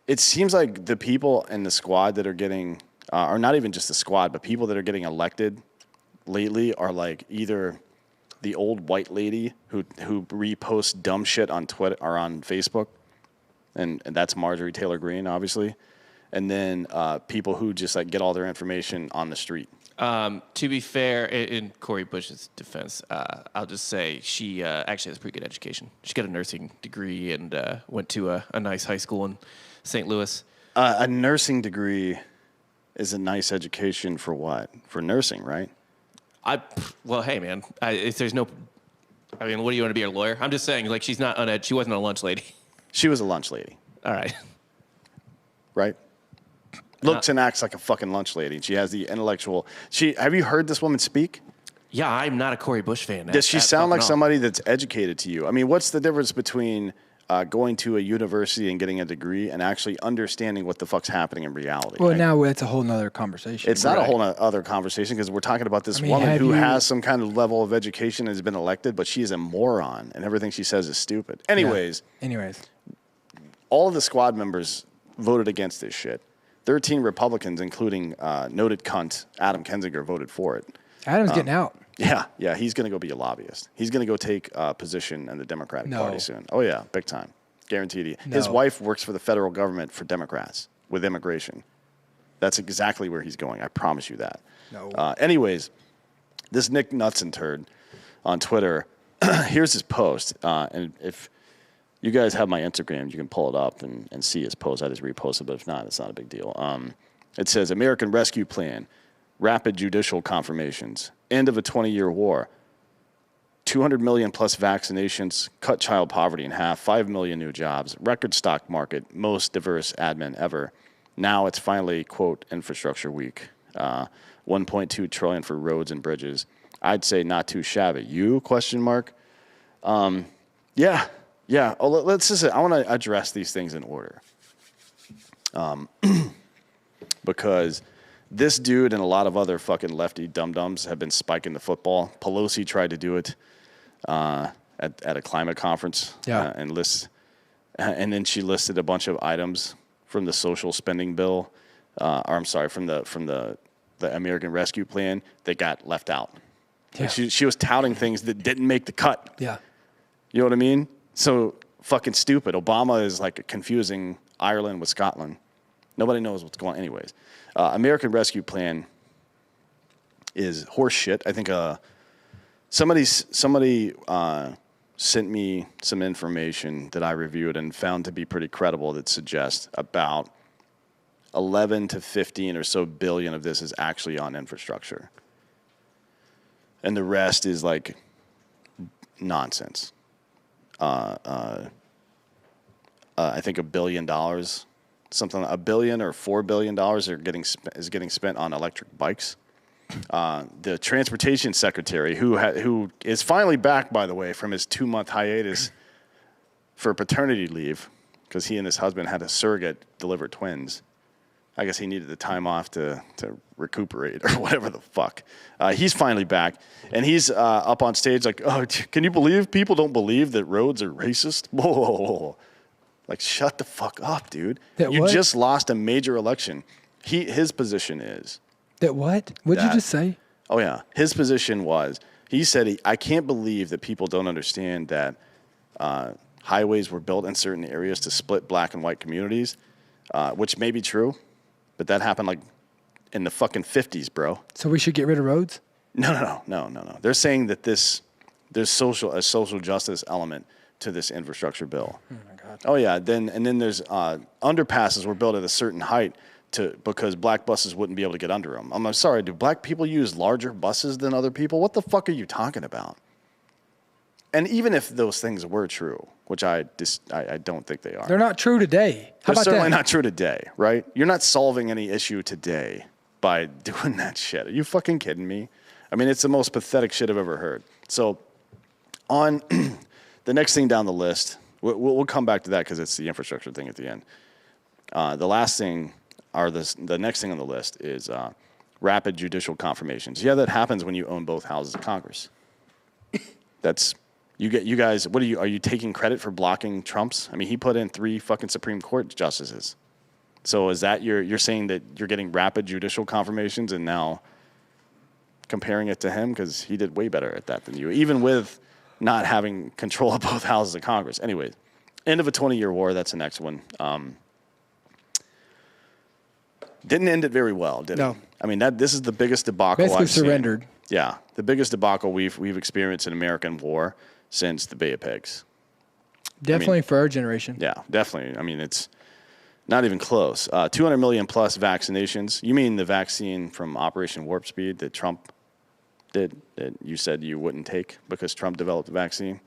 it seems like the people in the squad that are getting, or not even just the squad, but people that are getting elected lately are like either the old white lady who reposts dumb shit on Twitter or on Facebook, and that's Marjorie Taylor Greene, obviously, and then people who just like get all their information on the street. To be fair, in Cori Bush's defense, I'll just say she actually has a pretty good education. She got a nursing degree and went to a nice high school in St. Louis. A nursing degree is a nice education for what? For nursing, right? Well, hey, man, if there's no... I mean, what do you want to be, a lawyer? I'm just saying, like, she's not she wasn't a lunch lady. She was a lunch lady. All right. Right? Looks and acts like a fucking lunch lady. She has the intellectual... Have you heard this woman speak? Yeah, I'm not a Cori Bush fan. Does she sound like somebody that's educated to you? I mean, what's the difference between going to a university and getting a degree and actually understanding what the fuck's happening in reality? Well, right? now that's a whole nother conversation. It's not a whole other conversation because we're talking about this woman who has some kind of level of education and has been elected, but she's a moron and everything she says is stupid. Anyways, all of the squad members voted against this shit. 13 Republicans, including noted cunt Adam Kinzinger, voted for it. Adam's getting out. Yeah, he's going to go be a lobbyist. He's going to go take a position in the Democratic Party soon. Oh, yeah, big time. Guaranteed you. His No. wife works for the federal government for Democrats with immigration. That's exactly where he's going. I promise you that. No. Anyways, this Nick Nutson turd on Twitter, here's his post. And if you guys have my Instagram, you can pull it up and see his post. I just reposted, but if not, it's not a big deal. It says, American Rescue Plan, rapid judicial confirmations, end of a 20-year war, 200 million plus vaccinations, cut child poverty in half, 5 million new jobs, record stock market, most diverse admin ever. Now it's finally, quote, infrastructure week. 1.2 trillion for roads and bridges. I'd say not too shabby. You, question mark? Yeah. Oh, let's just say, I want to address these things in order. Because this dude and a lot of other fucking lefty dum-dums have been spiking the football. Pelosi tried to do it at a climate conference. Yeah. And then she listed a bunch of items from the social spending bill, from the American Rescue Plan that got left out. Yeah. Like she was touting things that didn't make the cut. Yeah. You know what I mean? So fucking stupid. Obama is like confusing Ireland with Scotland. Nobody knows what's going on. Anyways, American Rescue Plan is horse shit. I think somebody sent me some information that I reviewed and found to be pretty credible that suggests about 11 to 15 or so billion of this is actually on infrastructure. And the rest is like nonsense. I think $1 billion, $1 billion or $4 billion is getting spent on electric bikes. The transportation secretary, who is finally back, by the way, from his 2-month hiatus for paternity leave, because he and his husband had a surrogate deliver twins. I guess he needed the time off to recuperate or whatever the fuck. He's finally back, and he's up on stage like, oh, can you believe people don't believe that roads are racist? Whoa. Like, shut the fuck up, dude. That you what? just lost a major election. His position is. That what? What'd you just say? Oh, yeah. His position was, he said, I can't believe that people don't understand that highways were built in certain areas to split black and white communities, which may be true. But that happened like in the fucking 50s, bro. So we should get rid of roads? No. They're saying that there's a social justice element to this infrastructure bill. Oh my God. Oh yeah. Then there's underpasses were built at a certain height because black buses wouldn't be able to get under them. I'm sorry. Do black people use larger buses than other people? What the fuck are you talking about? And even if those things were true, which I don't think they are. They're not true today. How They're about certainly that? not true today, right? You're not solving any issue today by doing that shit. Are you fucking kidding me? I mean, it's the most pathetic shit I've ever heard. So on the next thing down the list, we'll come back to that because it's the infrastructure thing at the end. The last thing, the next thing on the list is rapid judicial confirmations. Yeah, that happens when you own both houses of Congress. That's... You guys, are you taking credit for blocking Trump's? I mean, he put in 3 fucking Supreme Court justices. So is that you're saying that you're getting rapid judicial confirmations and now comparing it to him? Because he did way better at that than you, even with not having control of both houses of Congress. Anyways, end of a 20-year war, that's the next one. Didn't end it very well, did it? No. I mean, this is the biggest debacle Basically I've seen. surrendered. Yeah, the biggest debacle we've experienced in American war since the Bay of Pigs. Definitely for our generation. Yeah, definitely. I mean, it's not even close. 200 million plus vaccinations. You mean the vaccine from Operation Warp Speed that Trump did, that you said you wouldn't take because Trump developed the vaccine,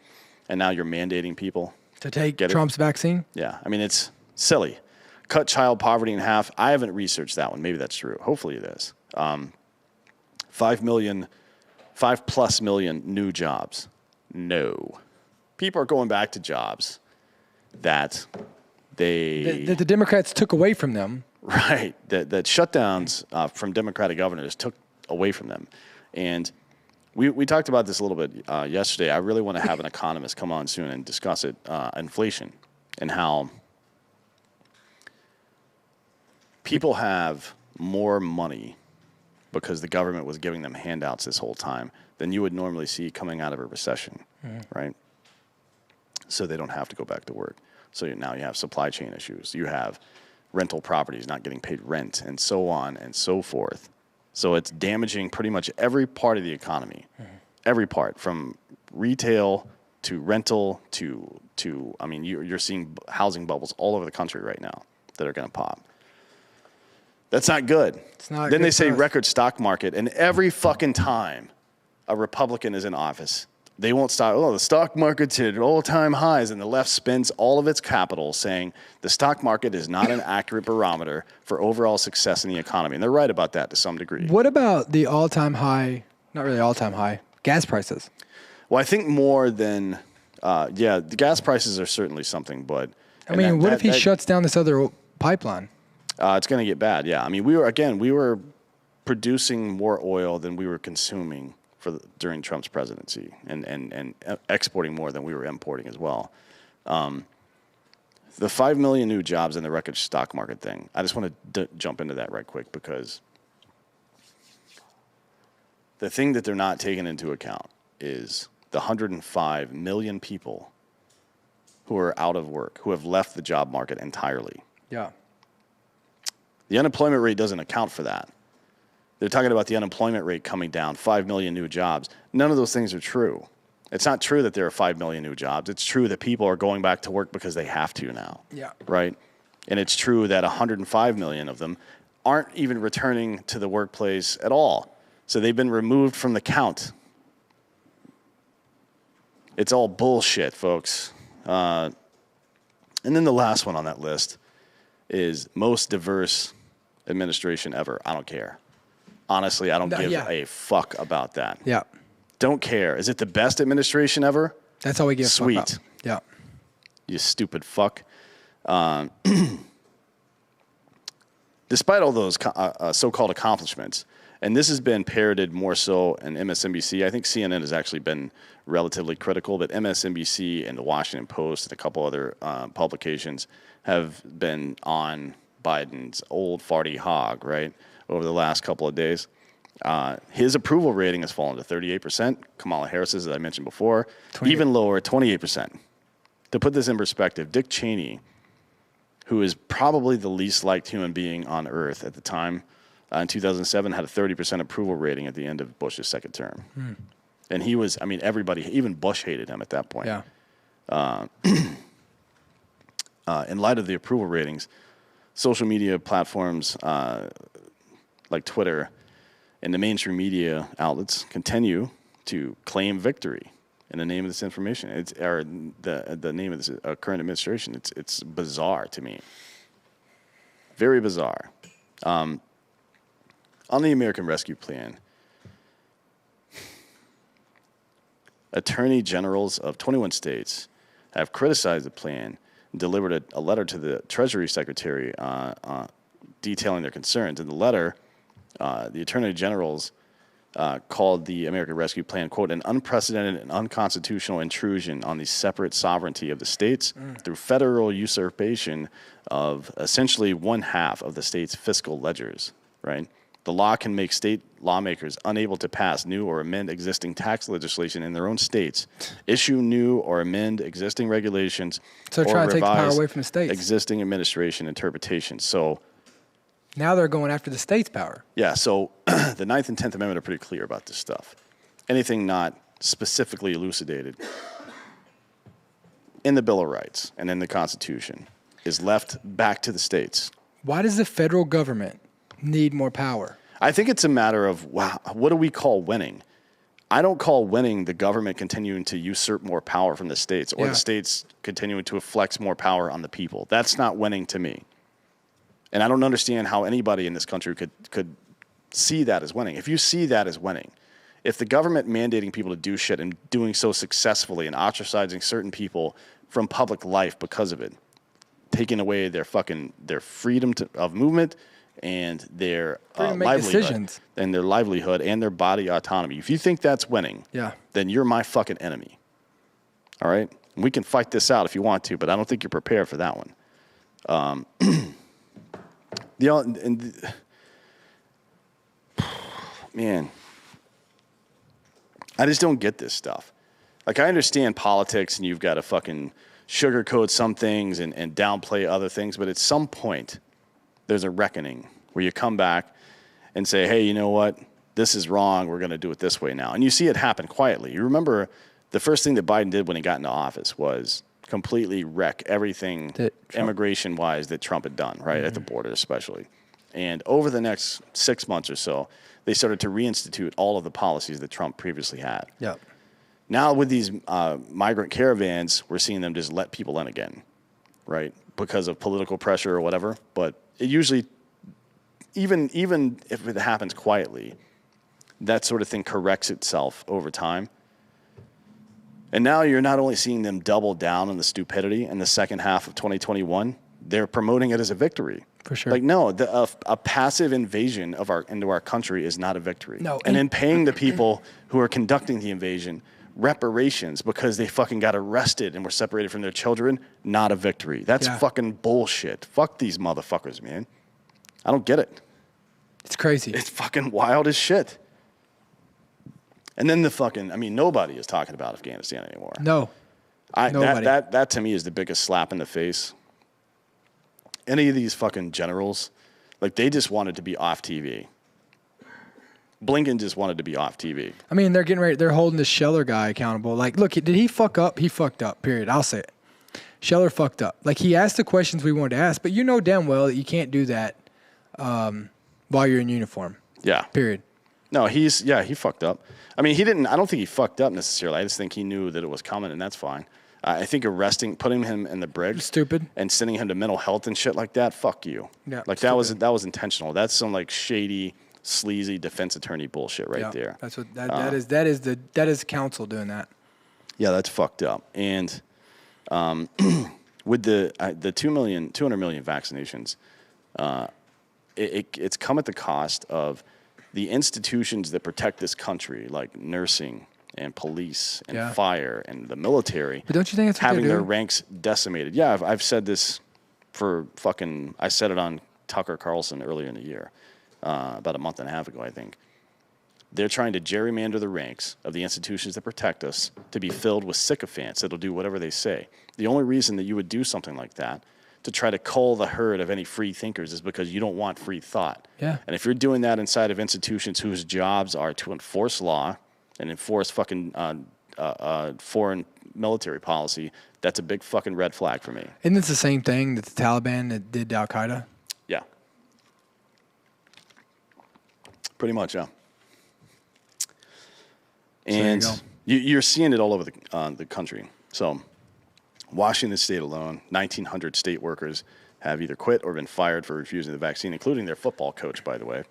and now you're mandating people To take get it? Trump's vaccine? Yeah, I mean, it's silly. Cut child poverty in half. I haven't researched that one. Maybe that's true. Hopefully it is. 5+ million new jobs. No. People are going back to jobs that That the Democrats took away from them. Right. That shutdowns from Democratic governors took away from them. And we talked about this a little bit yesterday. I really want to have an economist come on soon and discuss it, inflation, and how people have more money because the government was giving them handouts this whole time than you would normally see coming out of a recession, right? so they don't have to go back to work. So now you have supply chain issues. You have rental properties not getting paid rent, and so on and so forth. So it's damaging pretty much every part of the economy, every part, from retail to rental to I mean, you're seeing housing bubbles all over the country right now that are going to pop. That's not good. It's not Then good they say for us. record stock market, and every fucking time a Republican is in office, they won't stop. Oh, the stock market's hit all-time highs, and the left spends all of its capital saying the stock market is not an accurate barometer for overall success in the economy. And they're right about that to some degree. What about the all-time high, not really all-time high, gas prices? Well, I think more than, the gas prices are certainly something, but... I mean, what if he shuts down this other pipeline? It's going to get bad, yeah. I mean, we were producing more oil than we were consuming during Trump's presidency, and exporting more than we were importing as well. The 5 million new jobs in the record stock market thing, I just want to jump into that right quick, because the thing that they're not taking into account is the 105 million people who are out of work, who have left the job market entirely. Yeah. The unemployment rate doesn't account for that. They're talking about the unemployment rate coming down, 5 million new jobs. None of those things are true. It's not true that there are 5 million new jobs. It's true that people are going back to work because they have to now. Yeah. Right? And it's true that 105 million of them aren't even returning to the workplace at all. So they've been removed from the count. It's all bullshit, folks. And then the last one on that list is most diverse administration ever. I don't care. Honestly, I don't give a fuck about that. Yeah. Don't care. Is it the best administration ever? That's all we give a fuck Sweet. about. Yeah. You stupid fuck. Despite all those so-called accomplishments, and this has been parroted more so in MSNBC. I think CNN has actually been relatively critical, but MSNBC and the Washington Post and a couple other publications have been on Biden's old farty hog, right, over the last couple of days. His approval rating has fallen to 38%. Kamala Harris's, as I mentioned before, 28. even lower, 28%. To put this in perspective, Dick Cheney, who is probably the least liked human being on earth at the time, in 2007 had a 30% approval rating at the end of Bush's second term. And he was, I mean, everybody, even Bush hated him at that point. Yeah. In light of the approval ratings, social media platforms like Twitter and the mainstream media outlets continue to claim victory in the name of this information. Or the name of this current administration. It's bizarre to me. Very bizarre. On the American Rescue Plan, attorney generals of 21 states have criticized the plan and delivered a letter to the Treasury Secretary detailing their concerns. In the letter, the attorney generals called the American Rescue Plan, quote, an unprecedented and unconstitutional intrusion on the separate sovereignty of the states through federal usurpation of essentially one half of the state's fiscal ledgers, right? The law can make state lawmakers unable to pass new or amend existing tax legislation in their own states, issue new or amend existing regulations, So or trying to take the power revise away from the states. existing administration interpretations. So, Now they're going after the state's power. yeah, so the 9th and 10th Amendment are pretty clear about this stuff. Anything not specifically elucidated in the Bill of Rights and in the Constitution is left back to the states. Why does the federal government need more power? I think it's a matter of, wow, what do we call winning? I don't call winning the government continuing to usurp more power from the states or the states continuing to flex more power on the people. That's not winning to me. And I don't understand how anybody in this country could see that as winning. If you see that as winning, if the government mandating people to do shit and doing so successfully and ostracizing certain people from public life because of it, taking away their freedom of movement and their livelihood and their body autonomy. If you think that's winning, then you're my fucking enemy. All right? We can fight this out if you want to, but I don't think you're prepared for that one. Man, I just don't get this stuff. Like, I understand politics and you've got to fucking sugarcoat some things and downplay other things, but at some point, there's a reckoning where you come back and say, hey, you know what? This is wrong. We're going to do it this way now. And you see it happen quietly. You remember the first thing that Biden did when he got into office was completely wreck everything immigration-wise that Trump had done, right, at the border especially. And over the next 6 months or so, they started to reinstitute all of the policies that Trump previously had. Yeah. Now with these migrant caravans, we're seeing them just let people in again, right, because of political pressure or whatever. But it usually, even if it happens quietly, that sort of thing corrects itself over time. And now you're not only seeing them double down on the stupidity in the second half of 2021, they're promoting it as a victory. For sure. Like, no, a passive invasion into our country is not a victory. No, and in paying the people who are conducting the invasion reparations because they fucking got arrested and were separated from their children, not a victory. That's fucking bullshit. Fuck these motherfuckers, man. I don't get it. It's crazy. It's fucking wild as shit. And then nobody is talking about Afghanistan anymore. No. Nobody. That to me is the biggest slap in the face. Any of these fucking generals, like, they just wanted to be off TV. Blinken just wanted to be off TV. I mean, they're getting ready. They're holding this Scheller guy accountable. Like, look, did he fuck up? He fucked up, period. I'll say it. Scheller fucked up. Like, he asked the questions we wanted to ask, but you know damn well that you can't do that while you're in uniform. Yeah. Period. No, he fucked up. I mean, I don't think he fucked up necessarily. I just think he knew that it was coming, and that's fine. I think putting him in the brig, stupid, and sending him to mental health and shit like that, fuck you. Yeah, like, stupid. that was intentional. That's some, like, shady, sleazy defense attorney bullshit right there. That's what that is counsel doing that. Yeah, that's fucked up. And with the 200 million vaccinations, it's come at the cost of the institutions that protect this country, like nursing and police and fire and the military. But don't you think it's having their ranks decimated? Yeah, I've said this I said it on Tucker Carlson earlier in the year, about a month and a half ago, I think. They're trying to gerrymander the ranks of the institutions that protect us to be filled with sycophants that'll do whatever they say. The only reason that you would do something like that, to try to cull the herd of any free thinkers, is because you don't want free thought. Yeah. And if you're doing that inside of institutions whose jobs are to enforce law and enforce fucking foreign military policy, that's a big fucking red flag for me. Isn't this the same thing that the Taliban did to Al-Qaeda? Yeah. Pretty much, yeah. And you're seeing it all over the country. So Washington State alone, 1,900 state workers have either quit or been fired for refusing the vaccine, including their football coach, by the way,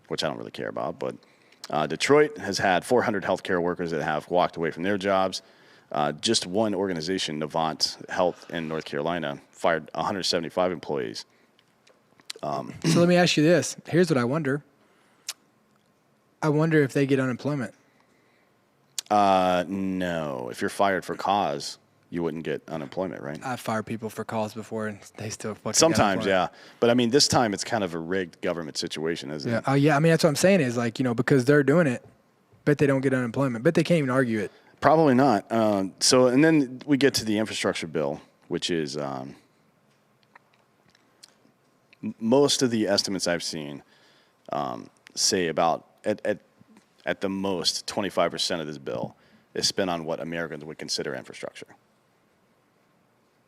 which I don't really care about. But Detroit has had 400 healthcare workers that have walked away from their jobs. Just one organization, Novant Health in North Carolina, fired 175 employees. So let me ask you this. Here's what I wonder. I wonder if they get unemployment. No. If you're fired for cause, you wouldn't get unemployment, right? I've fired people for cause before, and they still fucking sometimes, yeah. But I mean, this time it's kind of a rigged government situation, isn't it? Oh, yeah. I mean, that's what I'm saying is, like, because they're doing it, but they don't get unemployment. But they can't even argue it. Probably not. And then we get to the infrastructure bill, which is most of the estimates I've seen say about at the most 25% of this bill is spent on what Americans would consider infrastructure.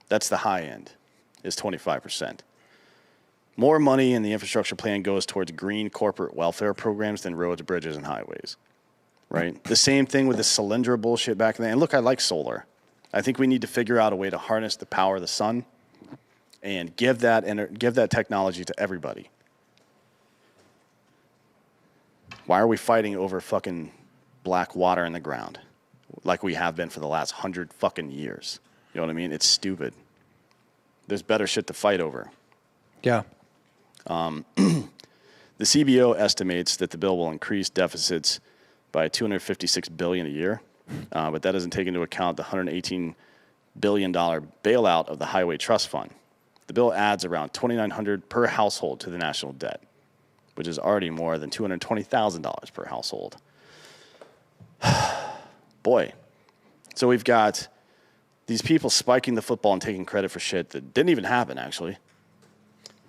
That's the high end, is 25%. More money in the infrastructure plan goes towards green corporate welfare programs than roads, bridges, and highways, right? The same thing with the Solyndra bullshit back then. And look, I like solar. I think we need to figure out a way to harness the power of the sun and give that technology to everybody. Why are we fighting over fucking black water in the ground like we have been for the last 100 fucking years? You know what I mean? It's stupid. There's better shit to fight over. Yeah. The CBO estimates that the bill will increase deficits by $256 billion a year, but that doesn't take into account the $118 billion bailout of the Highway Trust Fund. The bill adds around $2,900 per household to the national debt, which is already more than $220,000 per household. Boy, So we've got these people spiking the football and taking credit for shit that didn't even happen, actually.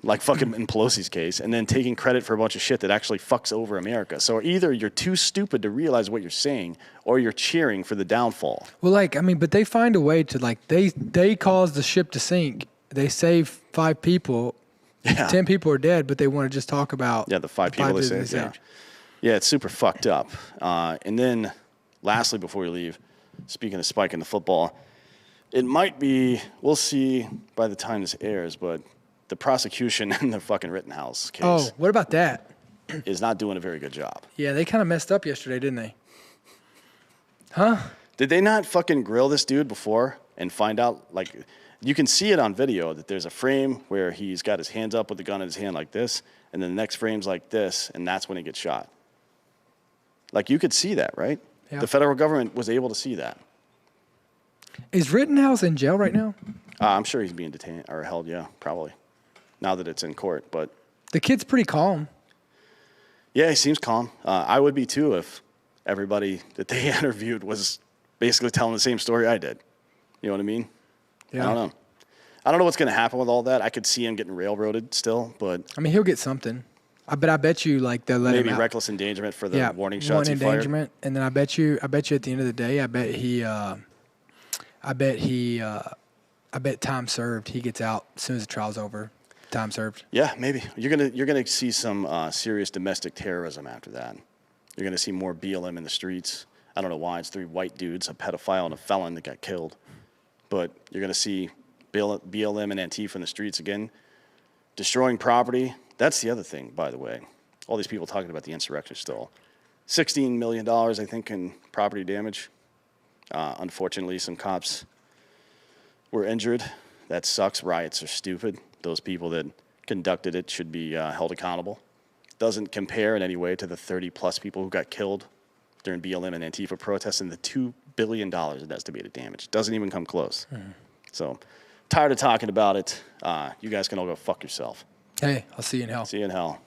Like fucking in Pelosi's case, and then taking credit for a bunch of shit that actually fucks over America. So either you're too stupid to realize what you're saying, or you're cheering for the downfall. Well, but they find a way to, they cause the ship to sink. They save 5 people. Yeah. 10 people are dead, but they want to just talk about the 5 people they saved. Yeah. Yeah, it's super fucked up. And then, lastly, before we leave, speaking of spiking the football, it might be, we'll see by the time this airs, but the prosecution in the fucking Rittenhouse case Oh, what about that? is not doing a very good job. Yeah, they kind of messed up yesterday, didn't they? Huh? Did they not fucking grill this dude before and find out, like, you can see it on video that there's a frame where he's got his hands up with the gun in his hand like this, and then the next frame's like this, and that's when he gets shot. Like, you could see that, right? Yeah. The federal government was able to see that. Is Rittenhouse in jail right now? I'm sure he's being detained or held, yeah, probably, now that it's in court. But The kid's pretty calm. yeah, he seems calm. I would be too if everybody that they interviewed was basically telling the same story I did. You know what I mean? Yeah. I don't know. I don't know what's going to happen with all that. I could see him getting railroaded still, but I mean, he'll get something. I bet you they'll let maybe him out. reckless endangerment for the warning shots one he fired. endangerment, and then I bet you at the end of the day, I bet time served. He gets out as soon as the trial's over. Time served. Yeah, maybe you're gonna see some serious domestic terrorism after that. You're gonna see more BLM in the streets. I don't know why. It's 3 white dudes, a pedophile and a felon that got killed, but you're gonna see BLM and Antifa in the streets again, destroying property. That's the other thing, by the way. All these people talking about the insurrection still. $16 million, I think, in property damage. Unfortunately, some cops were injured. That sucks. Riots are stupid. Those people that conducted it should be held accountable. Doesn't compare in any way to the 30-plus people who got killed during BLM and Antifa protests and the $2 billion in estimated damage. Doesn't even come close. So, tired of talking about it. You guys can all go fuck yourself. Hey, I'll see you in hell. See you in hell.